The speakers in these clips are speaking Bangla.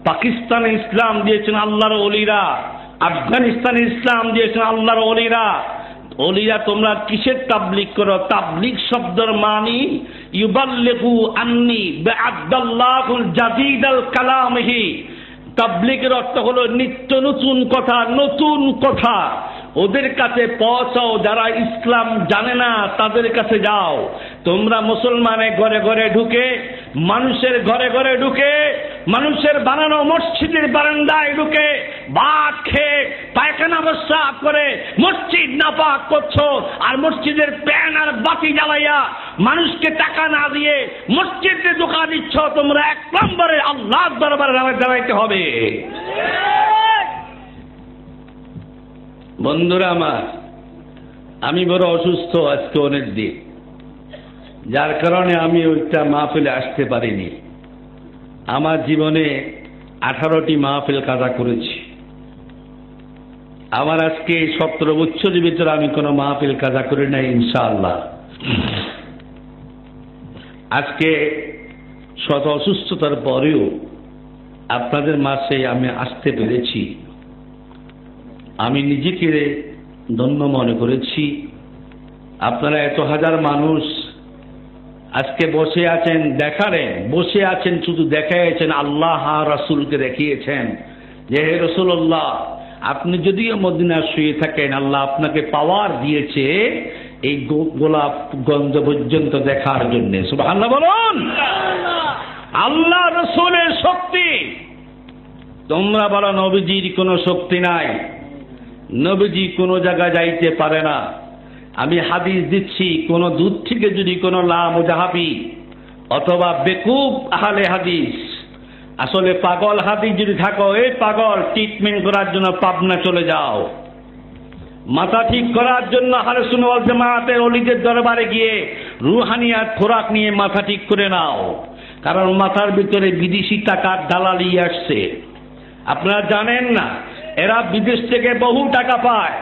পাকিস্তানে ইসলাম দিয়েছেন আল্লাহর ওলিরা, আফগানিস্তানে ইসলাম দিয়েছেন আল্লাহর ওলিরা। ওলিরা তোমরা কিসের তাবলিগ করো? তাবলিগ শব্দের মানি ইউবাল্লিগু আন্নি বিআবদাল্লাহুল জাদীদাল কালামিহি। তাবলিগের অর্থ হলো নিত্য নতুন কথা, নতুন কথা ওদের কাছে পৌঁছাও। যারা ইসলাম জানে না তাদের কাছে যাও। তোমরা মুসলমানের ঘরে ঘরে ঢুকে, মানুষের ঘরে ঘরে ঢুকে, মানুষের বানানো মসজিদের বারান্দায় ঢুকে ভাত খেয়ে পায়খানা বসা করে মসজিদ নাপাক করছো, আর মসজিদের প্যান আর বাতি জ্বালাইয়া মানুষকে টাকা না দিয়ে মসজিদে ঢোকা দিচ্ছ। তোমরা এক নম্বরে আল্লাহর দরবারে দাঁড়াইতে হবে। বন্ধুরা আমার, আমি বড় অসুস্থ আজকে অনেক দিন, যার কারণে আমি ওইটা মাহফিলে আসতে পারিনি। আমার জীবনে 18টি মাহফিল কাজা করেছি। আমার আজকে 17 বছরের ভিতরে আমি কোনো মাহফিল কাজা করি নাই ইনশাআল্লাহ। আজকে শত অসুস্থতার পরেও আপনাদের মাঝে আমি আসতে পেরেছি। আমি নিজেকে ধন্য মনে করেছি। আপনারা এত হাজার মানুষ আজকে বসে আছেন, দেখারে বসে আছেন, শুধু দেখাইছেন আল্লাহ রাসূলকে দেখিয়েছেন যে হে রাসূলুল্লাহ, আপনি যদিও মদিনা শুয়ে থাকেন, আল্লাহ আপনাকে পাওয়ার দিয়েছে এই গোলাপ গন্ধ পর্যন্ত দেখার জন্য। সুবহানাল্লাহ বলুন। আল্লাহ রাসূলের শক্তি। তোমরা বলো নবীজির কোনো শক্তি নাই, নবীজি কোনো জায়গায় যাইতে পারে না। আমি হাদিস দিচ্ছি, কোন দূর থেকে যদি কোনো লামুজাহাবি অথবা বেকুব আহলে হাদিস, আসলে পাগল হাদিস যদি থাকো, এই পাগল ট্রিটমেন্ট করার জন্য পাবনা চলে যাও। মাথা ঠিক করার জন্য আহলে সুন্নাত ওয়াল জামাতের ওলিদের দরবারে গিয়ে রুহানিয়াত খোরাক নিয়ে মাথা ঠিক করে নাও। কারণ মাথার ভিতরে বিদেশি টাকার দালালি আসছে। আপনারা জানেন না, এরা বিদেশ থেকে বহু টাকা পায়।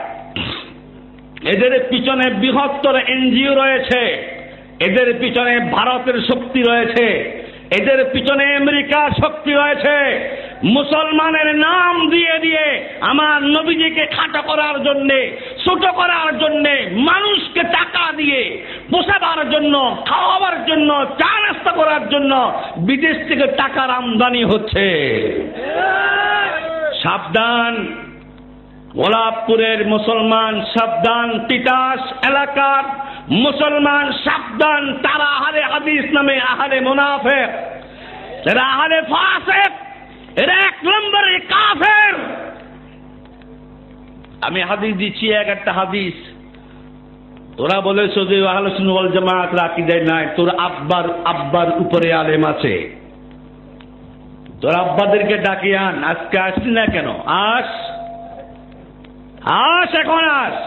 এদের পিছনে বৃহত্তর এনজিও রয়েছে, এদের পিছনে ভারতের শক্তি রয়েছে, এদের পিছনে আমেরিকার শক্তি রয়েছে। মুসলমানের নাম দিয়ে দিয়ে আমার নবীজিকে খাটো করার জন্যে, ছোট করার জন্যে, মানুষকে টাকা দিয়ে পোষাবার জন্য, খাওয়াবার জন্য, চা নাস্তা করার জন্য বিদেশ থেকে টাকার আমদানি হচ্ছে। সাবধান গোলাপপুরের মুসলমান, সাবধান তিতাস এলাকার মুসলমান, সাবধান। তারা আহলে হাদিস নামে আহলে মুনাফিক, এরা আহলে ফাসিক, এরা এক নম্বরে কাফের। আমি হাদিস দিচ্ছি, একটা হাদিস। তোরা বলেছ যে আহলে সুন্নাত ওয়াল জামাত আকীদায় নাই, তোর আব্বার উপরে আলেম আছে, তোর আব্বাদেরকে ডাকি আন। আজকে আসলি না কেন? আস এখন আস।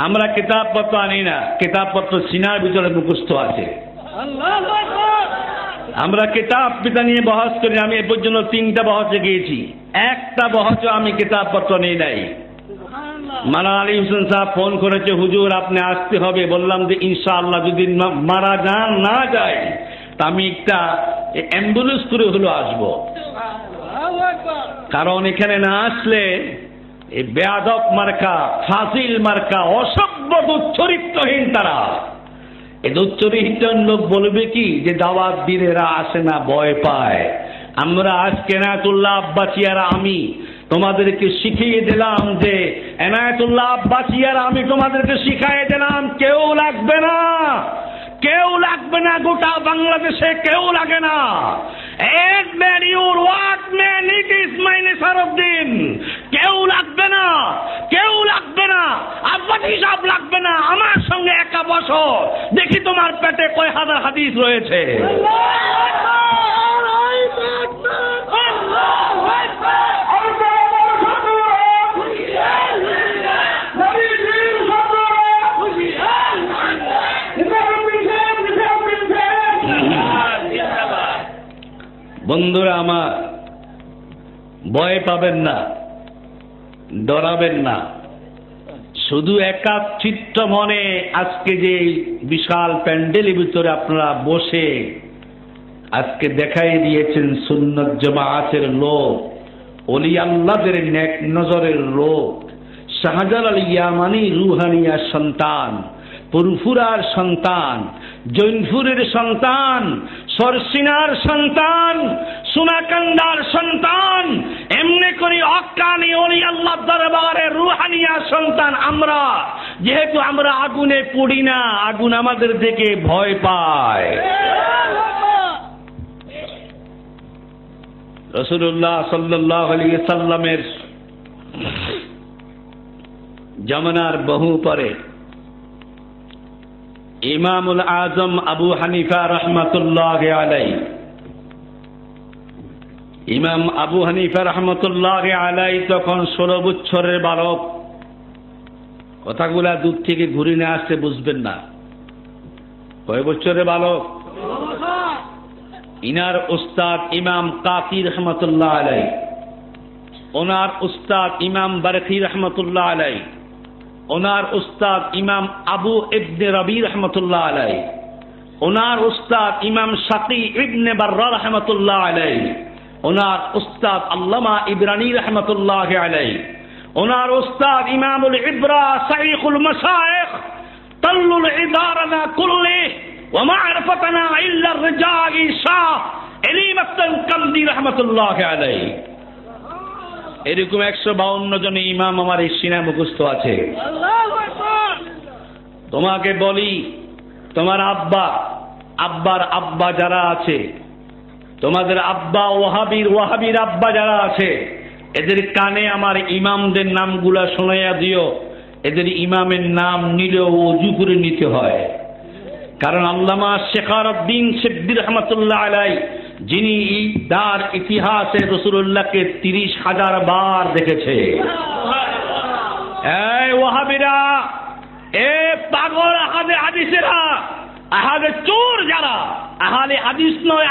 আমরা কিতাবপত্র আনি না, কিতাবপত্র সিনার ভিতরে মুখস্থ আছে। আমরা কিতাব পিতা নিয়ে বহস করি। আমি এ পর্যন্ত 3টা বহসে গিয়েছি, একটা বহসও আমি কিতাবপত্র নিয়ে নাই। মারা আলী হোসেন সাহেব ফোন করেছে, হুজুর আপনি আসতে হবে। বললাম যে ইনশাআল্লাহ যদি মারা যান না যায় তা আমি একটা অ্যাম্বুলেন্স করে হলো আসবো। কারণ এখানে না আসলে এই বেয়াদব মার্কা, ফাজিল মার্কা, অসভ্য দুচ্চরিত্রহীন, তারা এই দুচ্চরিত্রহীন লোক বলবে কি যে দাওয়াত দিলে এরা আসে না, ভয় পায়। আমরা আজকে এনায়েতুল্লাহ আব্বাসী আর আমি তোমাদেরকে শিখিয়ে দিলাম যে এনায়েতুল্লাহ আব্বাসী আর আমি তোমাদেরকে শিখিয়ে দিলাম, কেউ লাগবে না, কেউ লাগবে না, গোটা বাংলাদেশে কেউ লাগে না। এক man your what man it is my Nesaruddin. কেউ লাগবে না, কেউ লাগবে না, আব্বাসী সাহেব লাগবে না। আমার সঙ্গে একা বসো, দেখি তোমার পেটে কয় হাজার হাদিস রয়েছে। বন্ধুরা আমার, ভয় পাবেন না, ডরাবেন না। শুধু একাচিত্ত মনে আজকে যে বিশাল প্যান্ডেলের ভিতরে আপনারা বসে আজকে দেখাই দিয়েছেন সুন্নাত জামাআতের লোক, ওলি আল্লাহদের নেক নজরের লোক, শাহজালাল ইয়ামানি রুহানিয়ার সন্তান, পুরফুরার সন্তান, জৈনপুরের সন্তান, সরসিনার সন্তান, সোনাকান্দার সন্তান, এমনি করে হক্কানি ওলি আল্লাহ দরবারে রুহানিয়া সন্তান আমরা। যেহেতু আমরা আগুনে পড়ি না, আগুন আমাদের দেখে ভয় পায়। রাসূলুল্লাহ সাল্লাল্লাহু আলাইহি সাল্লামের জামানার বহু পরে ইমামুল আজম আবু হানিফা রহমাতুল্লাহি আলাইহি, ইমাম আবু হানিফা রহমাতুল্লাহি আলাইহি তখন 16 বছরের বালক। কথাগুলা দূর থেকে ঘুরে নিয়ে আসতে বুঝবেন না। কয় বছরের বালক? ইনার উস্তাদ ইমাম কাফি রহমাতুল্লাহ আলাইহি, ওনার উস্তাদ ইমাম বারখি রহমাতুল্লাহ আলাইহি, ওনার উস্তাদ ইমাম আবু ইবনে রবি রহমাতুল্লাহ আলাইহি, ওনার উস্তাদ ইমাম শাকি ইবনে বাররা রহমাতুল্লাহ আলাইহি, ওনার উস্তাদ আল্লামা ইবরানি রহমাতুল্লাহ আলাইহি, ওনার উস্তাদ ইমামুল ইবরা শাইখুল মাশায়েখ তাল্লুল ইদারানা কুল্লি ওয়া মা'রিফাতানা ইল্লা রিজাল শাহ এলিমাতুল কামদি রহমাতুল্লাহ আলাইহি। এরকম 152 জন ইমাম আমার এই সিনা মুখস্থ আছে। তোমাকে বলি, তোমার আব্বার আব্বা যারা আছে, তোমাদের আব্বা ওয়াহাবির আব্বা যারা আছে, এদের কানে আমার ইমামদের নামগুলা শোনাইয়া দিও। এদের ইমামের নাম নিলেও ওযু করে নিতে হয়। কারণ আল্লামা শেখারউদ্দিন সিদ্দিক রহমাতুল্লাহ আলাইহি, যিনি তার ইতিহাসে রাসূলুল্লাহকে 30,000 বার দেখেছে। এই ওয়াহাবিরা, এ পাগল আহাদে হাদিসেরা, আহাদে চোর যারা, আহলে হাদিস নয়